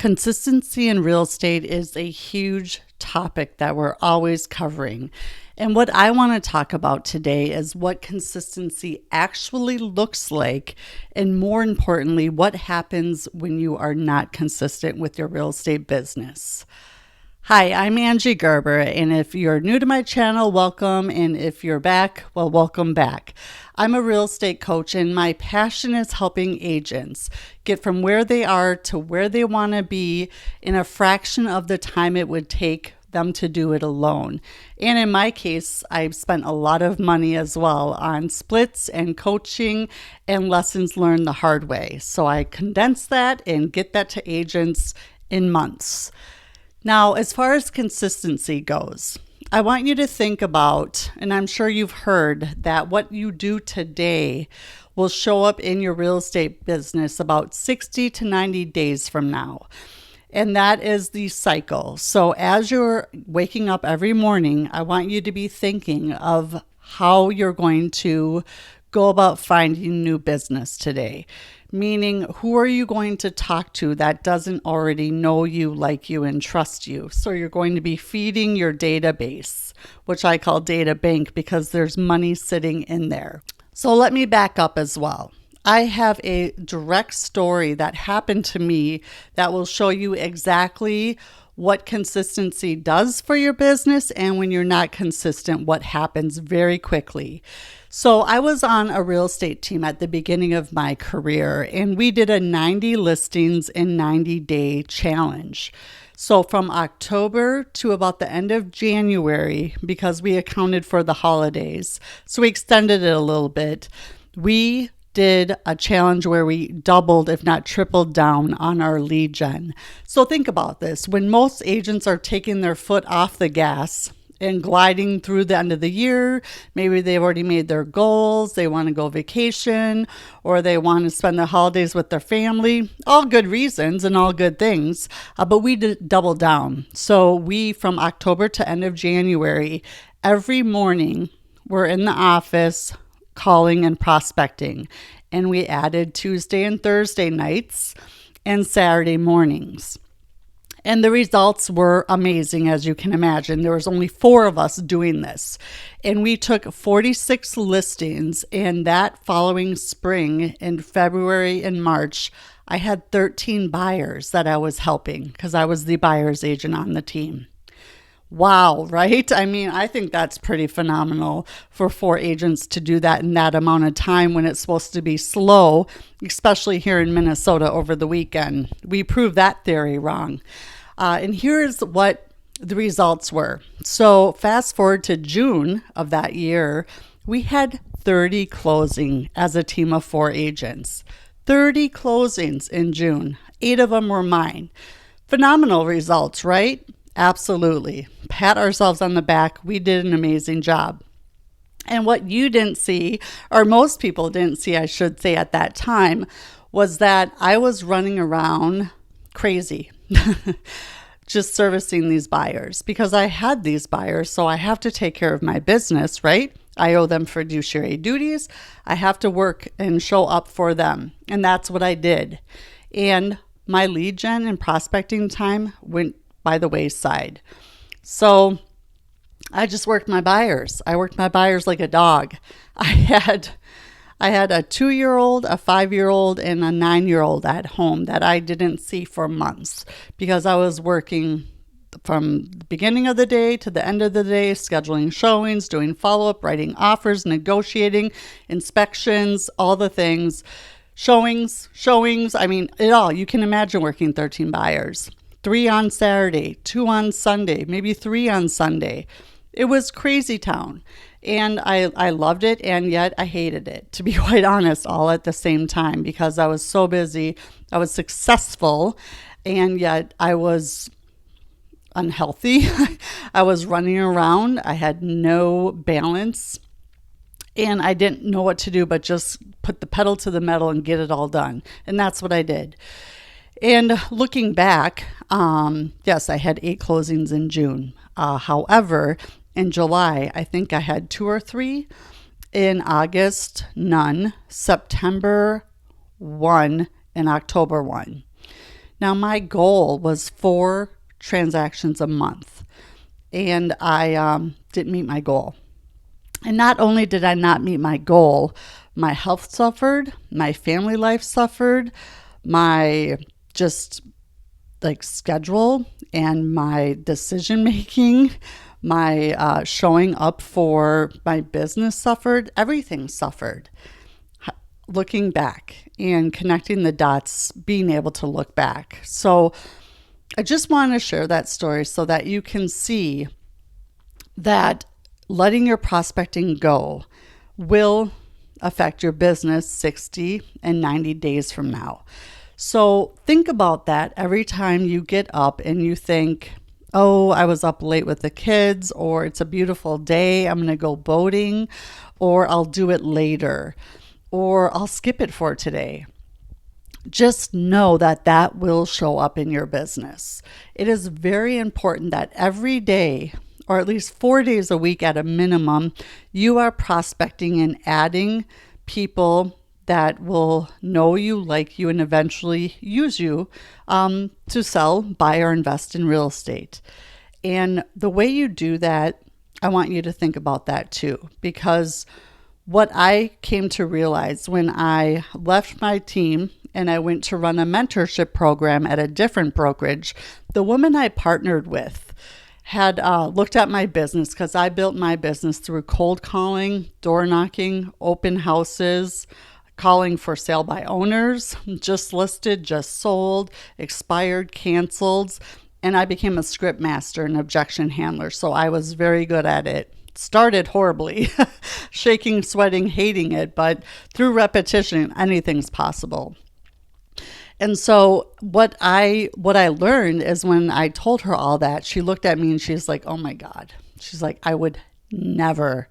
Consistency in real estate is a huge topic that we're always covering. And what I want to talk about today is what consistency actually looks like, and more importantly, what happens when you are not consistent with your real estate business. Hi, I'm Angie Gerber, and if you're new to my channel, welcome, and if you're back, well, welcome back. I'm a real estate coach, and my passion is helping agents get from where they are to where they want to be in a fraction of the time it would take them to do it alone. And in my case, I've spent a lot of money as well on splits and coaching and lessons learned the hard way. So I condense that and get that to agents in months. Now, as far as consistency goes, I want you to think about, and I'm sure you've heard that what you do today will show up in your real estate business about 60 to 90 days from now. And that is the cycle. So as you're waking up every morning, I want you to be thinking of how you're going to go about finding new business today. Meaning, who are you going to talk to that doesn't already know you, like you, and trust you? So you're going to be feeding your database, which I call data bank because there's money sitting in there. So let me back up as well. I have a direct story that happened to me that will show you exactly what consistency does for your business, and when you're not consistent, what happens very quickly. So I was on a real estate team at the beginning of my career, and we did a 90 listings in 90-day challenge. So from October to about the end of January, because we accounted for the holidays, so we extended it a little bit, we did a challenge where we doubled, if not tripled down on our lead gen. So think about this. When most agents are taking their foot off the gas and gliding through the end of the year, maybe they've already made their goals, they want to go vacation, or they want to spend the holidays with their family, all good reasons and all good things, but we did double down. So we, from October to end of January, every morning we're in the office calling and prospecting. And we added Tuesday and Thursday nights and Saturday mornings. And the results were amazing, as you can imagine. There was only 4 of us doing this. And we took 46 listings, and that following spring in February and March, I had 13 buyers that I was helping because I was the buyer's agent on the team. Wow, right? I mean, I think that's pretty phenomenal for 4 agents to do that in that amount of time when it's supposed to be slow, especially here in Minnesota over the weekend. We proved that theory wrong. And here's what the results were. So fast forward to June of that year, we had 30 closing as a team of 4 agents. 30 closings in June. 8 of them were mine. Phenomenal results, right? Absolutely. Pat ourselves on the back. We did an amazing job. And what you didn't see, or most people didn't see, I should say, at that time, was that I was running around crazy, just servicing these buyers because I had these buyers. So I have to take care of my business, right? I owe them fiduciary duties. I have to work and show up for them. And that's what I did. And my lead gen and prospecting time went by the wayside. So I just worked my buyers. I worked my buyers like a dog. I had a 2-year-old, a 5-year-old, and a 9-year-old at home that I didn't see for months because I was working from the beginning of the day to the end of the day, scheduling showings, doing follow-up, writing offers, negotiating, inspections, all the things, showings, I mean, it all. You can imagine working 13 buyers. 3 on Saturday, 2 on Sunday, maybe 3 on Sunday. It was crazy town. And I loved it, and yet I hated it, to be quite honest, all at the same time because I was so busy. I was successful, and yet I was unhealthy. I was running around. I had no balance, and I didn't know what to do but just put the pedal to the metal and get it all done. And that's what I did. And looking back, yes, I had 8 closings in June. However, in July, I think I had 2 or 3. In August, none. September, 1. And October, 1. Now, my goal was 4 transactions a month, and I didn't meet my goal. And not only did I not meet my goal, my health suffered, my family life suffered, my just like schedule and my decision making, my showing up for my business suffered. Everything suffered. Looking back and connecting the dots, being able to look back. So I just want to share that story so that you can see that letting your prospecting go will affect your business 60 and 90 days from now. So think about that every time you get up and you think, oh, I was up late with the kids, or it's a beautiful day, I'm going to go boating, or I'll do it later, or I'll skip it for today. Just know that that will show up in your business. It is very important that every day, or at least 4 days a week at a minimum, you are prospecting and adding people that will know you, like you, and eventually use you to sell, buy, or invest in real estate. And the way you do that, I want you to think about that too, because what I came to realize when I left my team and I went to run a mentorship program at a different brokerage, the woman I partnered with had looked at my business, because I built my business through cold calling, door knocking, open houses, calling for sale by owners, just listed, just sold, expired, canceled, and I became a script master and objection handler. So I was very good at it. Started horribly, shaking, sweating, hating it, but through repetition, anything's possible. And so what I learned is when I told her all that, she looked at me and she's like, oh my God. She's like, I would never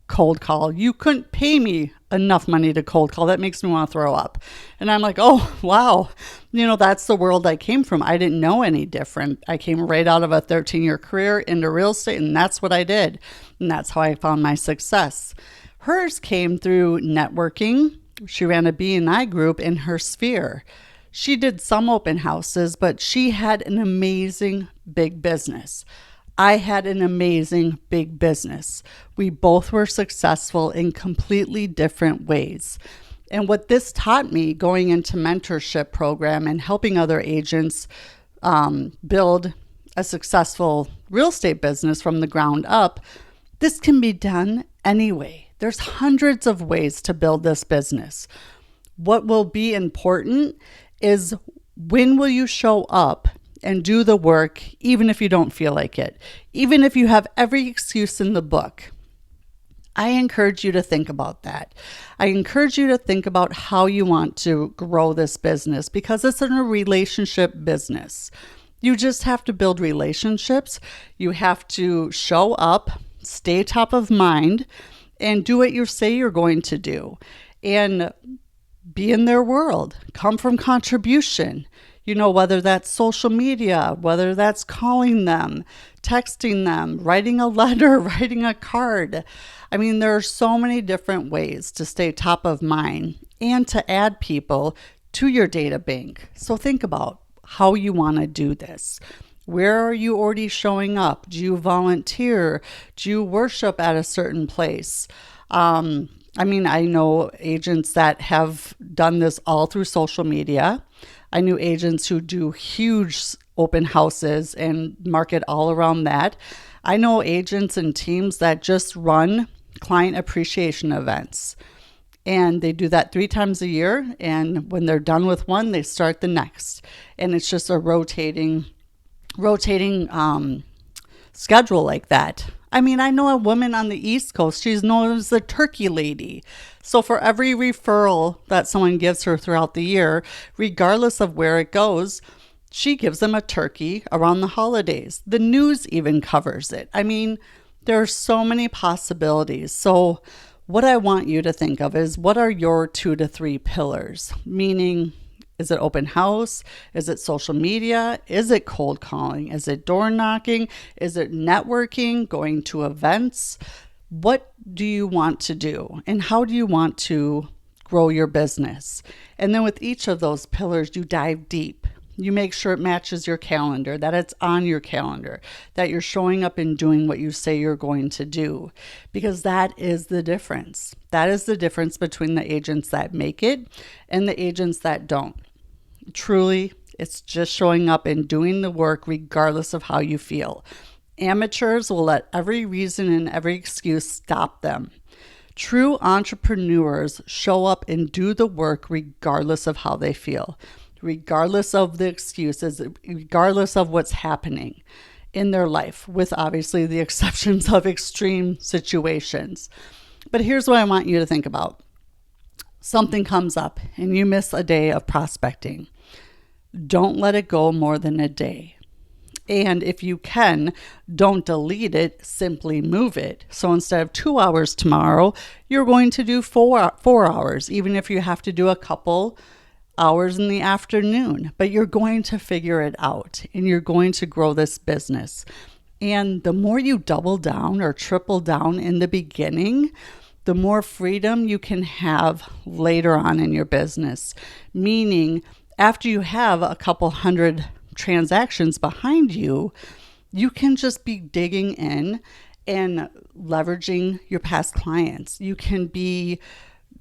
cold call. You couldn't pay me enough money to cold call. That makes me want to throw up. And I'm like, oh, wow. That's the world I came from. I didn't know any different. I came right out of a 13-year career into real estate, and that's what I did. And that's how I found my success. Hers came through networking. She ran a B&I group in her sphere. She did some open houses, but she had an amazing big business. I had an amazing big business. We both were successful in completely different ways. And what this taught me going into mentorship program and helping other agents build a successful real estate business from the ground up, this can be done anyway. There's hundreds of ways to build this business. What will be important is, when will you show up and do the work, even if you don't feel like it, even if you have every excuse in the book? I encourage you to think about that. I encourage you to think about how you want to grow this business, because it's a relationship business. You just have to build relationships. You have to show up, stay top of mind, and do what you say you're going to do. And be in their world, come from contribution, whether that's social media, whether that's calling them, texting them, writing a letter, writing a card. There are so many different ways to stay top of mind and to add people to your data bank. So think about how you want to do this. Where are you already showing up? Do you volunteer? Do you worship at a certain place? I know agents that have done this all through social media. I knew agents who do huge open houses and market all around that. I know agents and teams that just run client appreciation events, and they do that 3 times a year. And when they're done with one, they start the next. And it's just a rotating schedule like that. I know a woman on the East Coast, she's known as the turkey lady. So for every referral that someone gives her throughout the year, regardless of where it goes, she gives them a turkey around the holidays. The news even covers it. There are so many possibilities. So what I want you to think of is, what are your 2 to 3 pillars? Meaning, is it open house? Is it social media? Is it cold calling? Is it door knocking? Is it networking, going to events? What do you want to do? And how do you want to grow your business? And then with each of those pillars, you dive deep. You make sure it matches your calendar, that it's on your calendar, that you're showing up and doing what you say you're going to do, because that is the difference. That is the difference between the agents that make it and the agents that don't. Truly, it's just showing up and doing the work regardless of how you feel. Amateurs will let every reason and every excuse stop them. True entrepreneurs show up and do the work regardless of how they feel, regardless of the excuses, regardless of what's happening in their life, with obviously the exceptions of extreme situations. But here's what I want you to think about. Something comes up and you miss a day of prospecting. Don't let it go more than a day. And if you can, don't delete it, simply move it. So instead of 2 hours tomorrow, you're going to do 4 hours, even if you have to do a couple hours in the afternoon. But you're going to figure it out and you're going to grow this business. And the more you double down or triple down in the beginning, the more freedom you can have later on in your business. Meaning, after you have a couple hundred transactions behind you, you can just be digging in and leveraging your past clients. You can be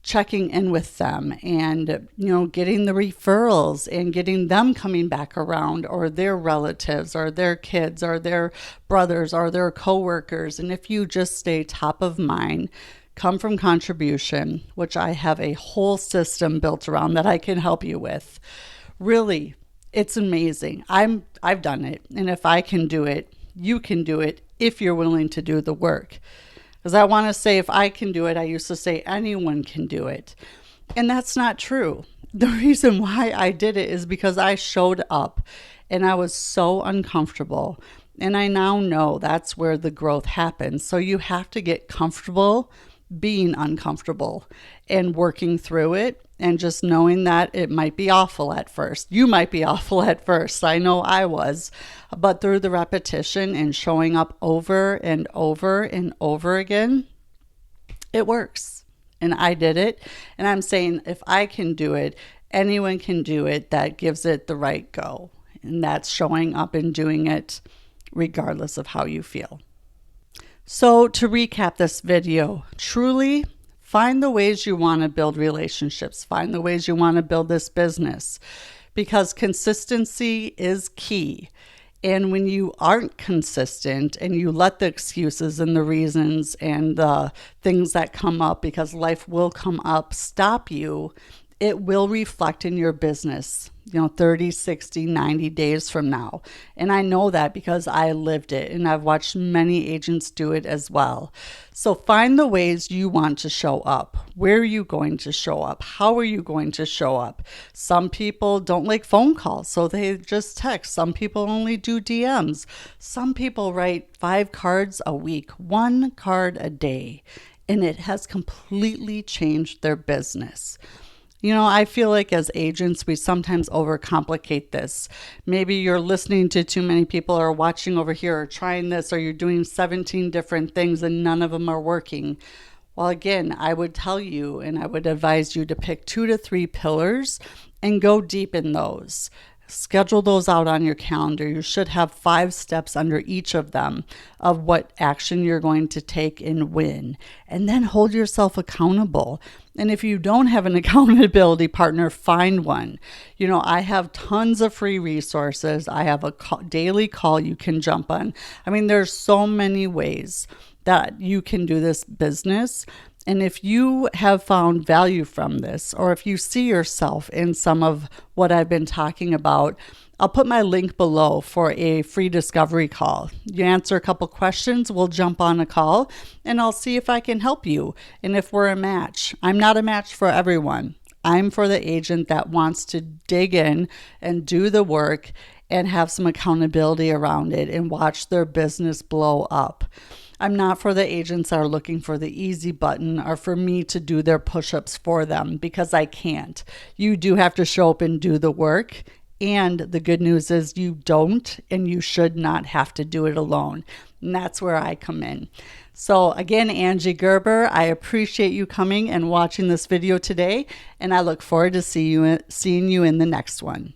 checking in with them and, getting the referrals and getting them coming back around, or their relatives or their kids or their brothers or their coworkers. And if you just stay top of mind, come from contribution, which I have a whole system built around that I can help you with. Really, it's amazing. I've done it. And if I can do it, you can do it if you're willing to do the work. Because I want to say, if I can do it, I used to say anyone can do it. And that's not true. The reason why I did it is because I showed up and I was so uncomfortable. And I now know that's where the growth happens. So you have to get comfortable being uncomfortable and working through it, and just knowing that it might be awful at first. You might be awful at first. I know I was. But through the repetition and showing up over and over and over again, it works. And I did it. And I'm saying, if I can do it, anyone can do it that gives it the right go. And that's showing up and doing it regardless of how you feel. So to recap this video, truly find the ways you want to build relationships. Find the ways you want to build this business, because consistency is key. And when you aren't consistent and you let the excuses and the reasons and the things that come up, because life will come up, stop you, it will reflect in your business, 30, 60, 90 days from now. And I know that because I lived it and I've watched many agents do it as well. So find the ways you want to show up. Where are you going to show up? How are you going to show up? Some people don't like phone calls, so they just text. Some people only do DMs. Some people write 5 cards a week, 1 card a day, and it has completely changed their business. I feel like as agents, we sometimes overcomplicate this. Maybe you're listening to too many people, or watching over here, or trying this, or you're doing 17 different things and none of them are working. Well, again, I would tell you and I would advise you to pick 2 to 3 pillars and go deep in those. Schedule those out on your calendar. You should have 5 steps under each of them of what action you're going to take and when. And then hold yourself accountable. And if you don't have an accountability partner, find one. I have tons of free resources. I have a daily call you can jump on. There's so many ways that you can do this business. And if you have found value from this, or if you see yourself in some of what I've been talking about, I'll put my link below for a free discovery call. You answer a couple questions, we'll jump on a call, and I'll see if I can help you and if we're a match. I'm not a match for everyone. I'm for the agent that wants to dig in and do the work and have some accountability around it and watch their business blow up. I'm not for the agents that are looking for the easy button or for me to do their push-ups for them, because I can't. You do have to show up and do the work. And the good news is you don't, and you should not have to do it alone. And that's where I come in. So again, Angie Gerber, I appreciate you coming and watching this video today. And I look forward to seeing you in the next one.